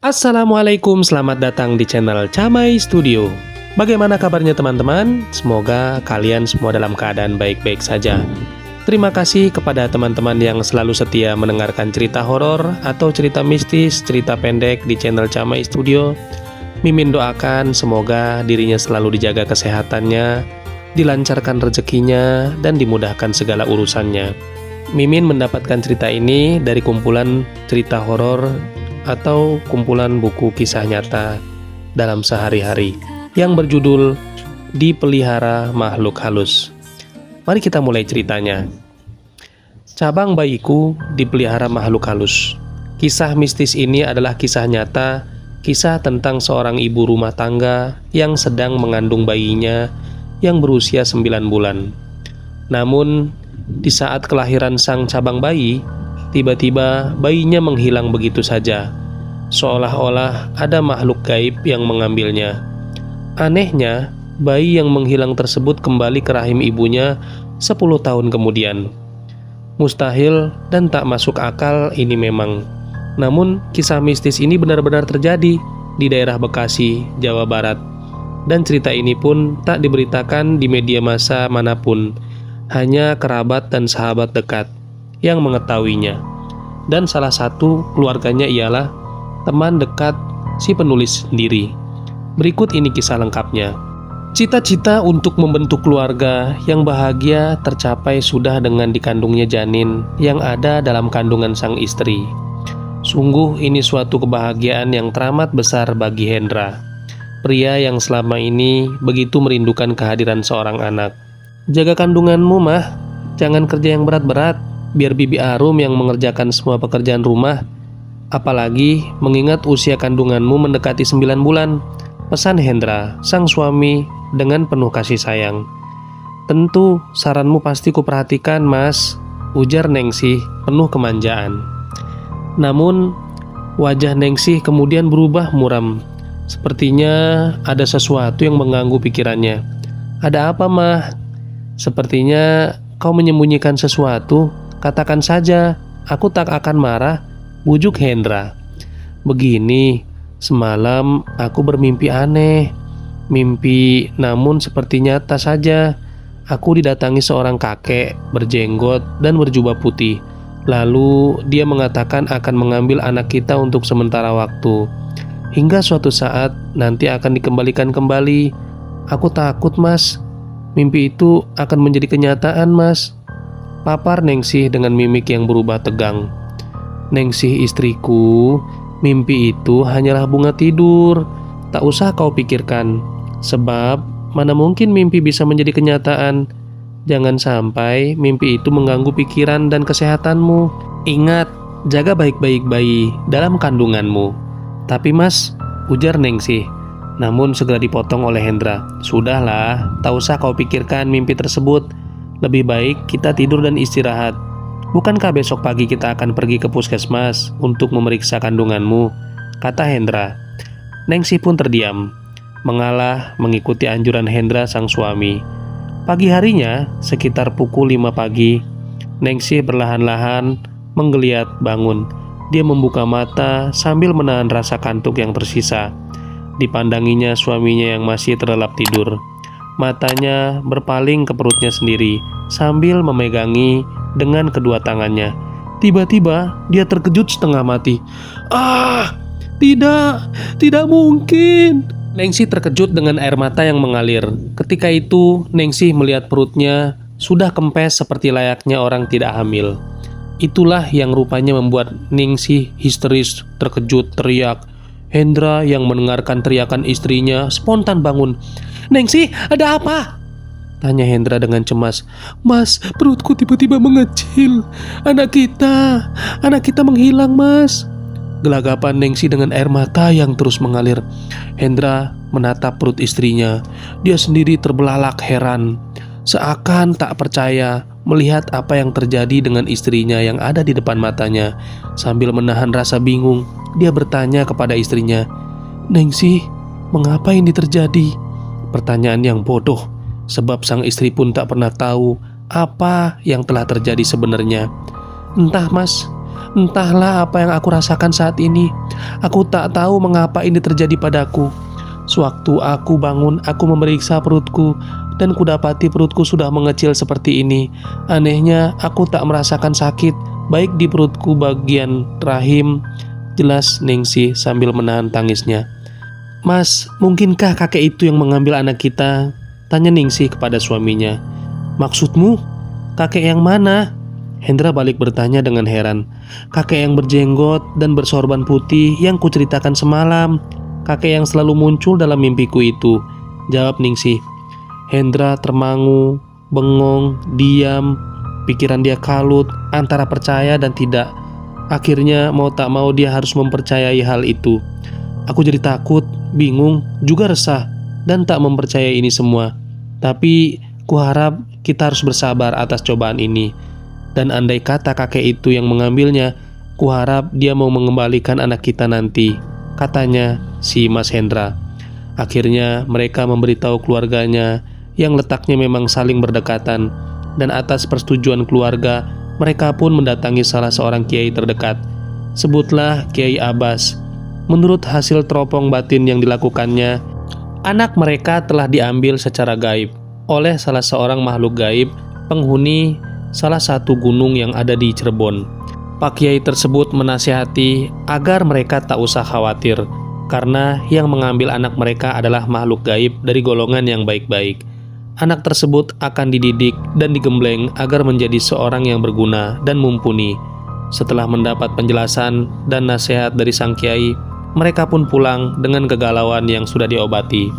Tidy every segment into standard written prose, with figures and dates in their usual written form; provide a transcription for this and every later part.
Assalamualaikum, selamat datang di channel Camai Studio. Bagaimana kabarnya teman-teman? Semoga kalian semua dalam keadaan baik-baik saja. Terima kasih kepada teman-teman yang selalu setia mendengarkan cerita horor atau cerita mistis, cerita pendek di channel Camai Studio. Mimin doakan semoga dirinya selalu dijaga kesehatannya, dilancarkan rezekinya, dan dimudahkan segala urusannya. Mimin mendapatkan cerita ini dari kumpulan cerita horor atau kumpulan buku kisah nyata dalam sehari-hari yang berjudul Dipelihara Makhluk Halus. Mari kita mulai ceritanya. Cabang bayiku dipelihara makhluk halus. Kisah mistis ini adalah kisah nyata, kisah tentang seorang ibu rumah tangga yang sedang mengandung bayinya yang berusia 9 bulan. Namun, di saat kelahiran sang cabang bayi, tiba-tiba bayinya menghilang begitu saja, seolah-olah ada makhluk gaib yang mengambilnya. Anehnya, bayi yang menghilang tersebut kembali ke rahim ibunya 10 tahun kemudian. Mustahil dan tak masuk akal ini memang. Namun, kisah mistis ini benar-benar terjadi di daerah Bekasi, Jawa Barat. Dan cerita ini pun tak diberitakan di media massa manapun, hanya kerabat dan sahabat dekat yang mengetahuinya. Dan salah satu keluarganya ialah teman dekat si penulis sendiri. Berikut ini kisah lengkapnya. Cita-cita untuk membentuk keluarga yang bahagia tercapai sudah dengan dikandungnya janin yang ada dalam kandungan sang istri. Sungguh ini suatu kebahagiaan yang teramat besar bagi Hendra, pria yang selama ini begitu merindukan kehadiran seorang anak. Jaga kandunganmu, Mah. Jangan kerja yang berat-berat, biar Bibi Arum yang mengerjakan semua pekerjaan rumah. Apalagi mengingat usia kandunganmu mendekati 9 bulan, pesan Hendra, sang suami dengan penuh kasih sayang. Tentu saranmu pasti kuperhatikan, Mas, ujar Nengsih penuh kemanjaan. Namun wajah Nengsih kemudian berubah muram. Sepertinya ada sesuatu yang mengganggu pikirannya. Ada apa, Mah? Sepertinya kau menyembunyikan sesuatu. Katakan saja, aku tak akan marah, bujuk Hendra. Begini, semalam aku bermimpi aneh. Mimpi namun seperti nyata saja. Aku didatangi seorang kakek berjenggot dan berjubah putih. Lalu dia mengatakan akan mengambil anak kita untuk sementara waktu, hingga suatu saat nanti akan dikembalikan kembali. Aku takut, Mas. Mimpi itu akan menjadi kenyataan, Mas, papar Nengsih dengan mimik yang berubah tegang. Nengsih istriku, mimpi itu hanyalah bunga tidur. Tak usah kau pikirkan, sebab mana mungkin mimpi bisa menjadi kenyataan. Jangan sampai mimpi itu mengganggu pikiran dan kesehatanmu. Ingat, jaga baik-baik bayi dalam kandunganmu. Tapi, Mas, ujar Nengsih, namun segera dipotong oleh Hendra. Sudahlah, tak usah kau pikirkan mimpi tersebut. Lebih baik kita tidur dan istirahat. Bukankah besok pagi kita akan pergi ke puskesmas untuk memeriksa kandunganmu? Kata Hendra. Nengsih pun terdiam, mengalah mengikuti anjuran Hendra sang suami. Pagi harinya, sekitar pukul 5 pagi, Nengsih perlahan-lahan menggeliat bangun. Dia membuka mata sambil menahan rasa kantuk yang tersisa. Dipandanginya suaminya yang masih terlelap tidur. Matanya berpaling ke perutnya sendiri sambil memegangi dengan kedua tangannya. Tiba-tiba dia terkejut setengah mati. Ah, tidak mungkin. Nengsih terkejut dengan air mata yang mengalir. Ketika itu Nengsih melihat perutnya sudah kempes seperti layaknya orang tidak hamil. Itulah yang rupanya membuat Nengsih histeris, terkejut, teriak. Hendra yang mendengarkan teriakan istrinya spontan bangun. Nengsih, ada apa? Tanya Hendra dengan cemas. Mas, perutku tiba-tiba mengecil. Anak kita menghilang, Mas. Gelagapan Nengsih dengan air mata yang terus mengalir. Hendra menatap perut istrinya. Dia sendiri terbelalak heran, seakan tak percaya melihat apa yang terjadi dengan istrinya yang ada di depan matanya. Sambil menahan rasa bingung, dia bertanya kepada istrinya, Nengsih, mengapa ini terjadi? Pertanyaan yang bodoh, sebab sang istri pun tak pernah tahu apa yang telah terjadi sebenarnya. Entah, Mas, Entahlah apa yang aku rasakan saat ini. Aku tak tahu mengapa ini terjadi padaku. Sewaktu aku bangun, aku memeriksa perutku dan kudapati perutku sudah mengecil seperti ini. Anehnya, aku tak merasakan sakit, baik di perutku bagian rahim. Jelas Ningsih sambil menahan tangisnya. Mas, mungkinkah kakek itu yang mengambil anak kita? Tanya Ningsih kepada suaminya. Maksudmu? Kakek yang mana? Hendra balik bertanya dengan heran. Kakek yang berjenggot dan bersorban putih yang kuceritakan semalam. Kakek yang selalu muncul dalam mimpiku itu, jawab Ningsih. Hendra termangu, bengong, diam. Pikiran dia kalut antara percaya dan tidak. Akhirnya mau tak mau dia harus mempercayai hal itu. Aku jadi takut, bingung, juga resah, dan tak mempercayai ini semua. Tapi kuharap kita harus bersabar atas cobaan ini. Dan andai kata kakek itu yang mengambilnya, kuharap dia mau mengembalikan anak kita nanti, katanya si Mas Hendra. Akhirnya mereka memberitahu keluarganya yang letaknya memang saling berdekatan. Dan atas persetujuan keluarga, mereka pun mendatangi salah seorang kiai terdekat. Sebutlah Kiai Abbas. Menurut hasil teropong batin yang dilakukannya, anak mereka telah diambil secara gaib oleh salah seorang makhluk gaib, penghuni salah satu gunung yang ada di Cirebon. Pak Kiai tersebut menasihati agar mereka tak usah khawatir, karena yang mengambil anak mereka adalah makhluk gaib dari golongan yang baik-baik. Anak tersebut akan dididik dan digembleng agar menjadi seorang yang berguna dan mumpuni. Setelah mendapat penjelasan dan nasihat dari sang kiai, mereka pun pulang dengan kegalauan yang sudah diobati.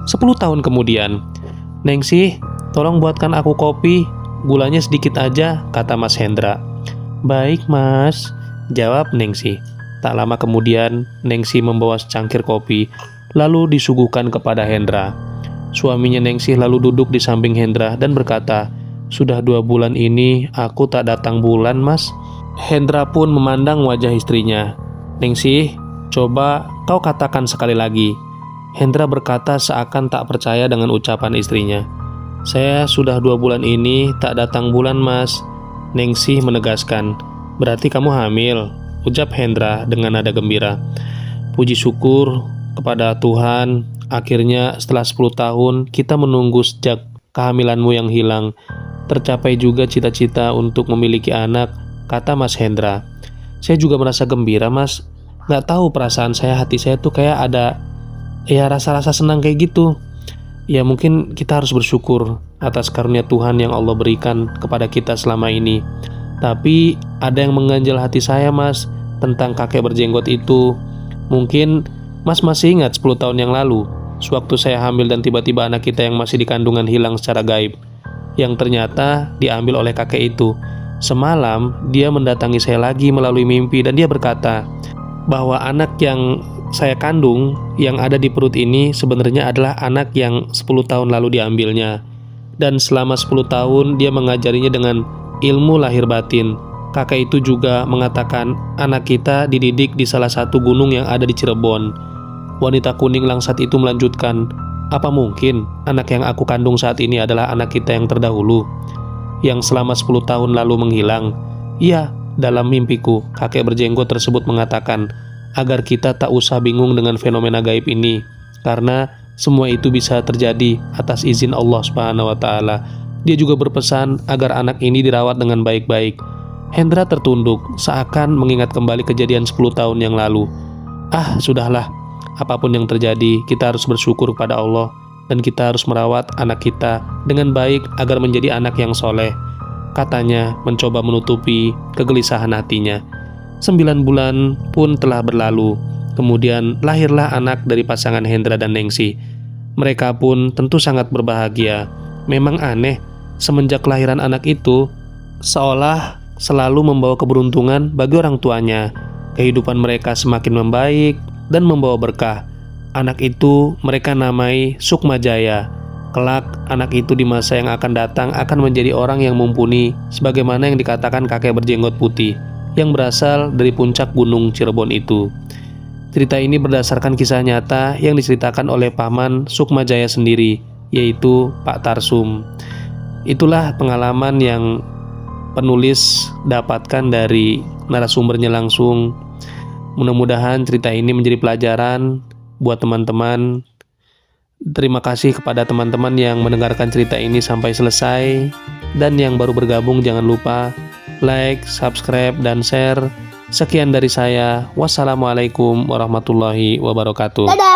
10 tahun kemudian, Ningsih, tolong buatkan aku kopi, gulanya sedikit aja, kata Mas Hendra. Baik mas, jawab Ningsih. Tak lama kemudian, Ningsih membawa secangkir kopi, lalu disuguhkan kepada Hendra. Suaminya Ningsih lalu duduk di samping Hendra dan berkata, sudah 2 bulan ini aku tak datang bulan mas. Hendra pun memandang wajah istrinya. Ningsih, coba kau katakan sekali lagi. Hendra berkata seakan tak percaya dengan ucapan istrinya. Saya sudah 2 bulan ini tak datang bulan mas. Ningsih menegaskan. Berarti kamu hamil, ucap Hendra dengan nada gembira. Puji syukur kepada Tuhan, akhirnya setelah 10 tahun kita menunggu sejak kehamilanmu yang hilang, tercapai juga cita-cita untuk memiliki anak, kata Mas Hendra. Saya juga merasa gembira mas. Gak tahu perasaan saya, hati saya tuh kayak ada rasa-rasa senang kayak gitu. Ya mungkin kita harus bersyukur atas karunia Tuhan yang Allah berikan kepada kita selama ini. Tapi ada yang mengganjal hati saya mas, tentang kakek berjenggot itu. Mungkin mas masih ingat 10 tahun yang lalu, sewaktu saya hamil dan tiba-tiba anak kita yang masih di kandungan hilang secara gaib, yang ternyata diambil oleh kakek itu. Semalam dia mendatangi saya lagi melalui mimpi dan dia berkata bahwa anak yang saya kandung yang ada di perut ini sebenarnya adalah anak yang 10 tahun lalu diambilnya. Dan selama 10 tahun dia mengajarinya dengan ilmu lahir batin. Kakek itu juga mengatakan anak kita dididik di salah satu gunung yang ada di Cirebon. Wanita kuning langsat itu melanjutkan, apa mungkin anak yang aku kandung saat ini adalah anak kita yang terdahulu, yang selama 10 tahun lalu menghilang? Iya, dalam mimpiku kakek berjenggot tersebut mengatakan agar kita tak usah bingung dengan fenomena gaib ini, karena semua itu bisa terjadi atas izin Allah Subhanahu wa Ta'ala. Dia juga berpesan agar anak ini dirawat dengan baik-baik. Hendra tertunduk seakan mengingat kembali kejadian 10 tahun yang lalu. Sudahlah, apapun yang terjadi kita harus bersyukur kepada Allah, dan kita harus merawat anak kita dengan baik agar menjadi anak yang soleh, katanya mencoba menutupi kegelisahan hatinya. 9 bulan pun telah berlalu. Kemudian lahirlah anak dari pasangan Hendra dan Ningsih. Mereka pun tentu sangat berbahagia. Memang aneh, semenjak kelahiran anak itu seolah selalu membawa keberuntungan bagi orang tuanya. Kehidupan mereka semakin membaik dan membawa berkah. Anak itu mereka namai Sukmajaya. Kelak anak itu di masa yang akan datang akan menjadi orang yang mumpuni, sebagaimana yang dikatakan kakek berjenggot putih yang berasal dari puncak gunung Cirebon itu. Cerita ini berdasarkan kisah nyata yang diceritakan oleh paman Sukmajaya sendiri, yaitu Pak Tarsum. Itulah pengalaman yang penulis dapatkan dari narasumbernya langsung. Mudah-mudahan cerita ini menjadi pelajaran buat teman-teman. Terima kasih kepada teman-teman yang mendengarkan cerita ini sampai selesai. Dan yang baru bergabung jangan lupa like, subscribe, dan share. Sekian dari saya. Wassalamualaikum warahmatullahi wabarakatuh. Dadah.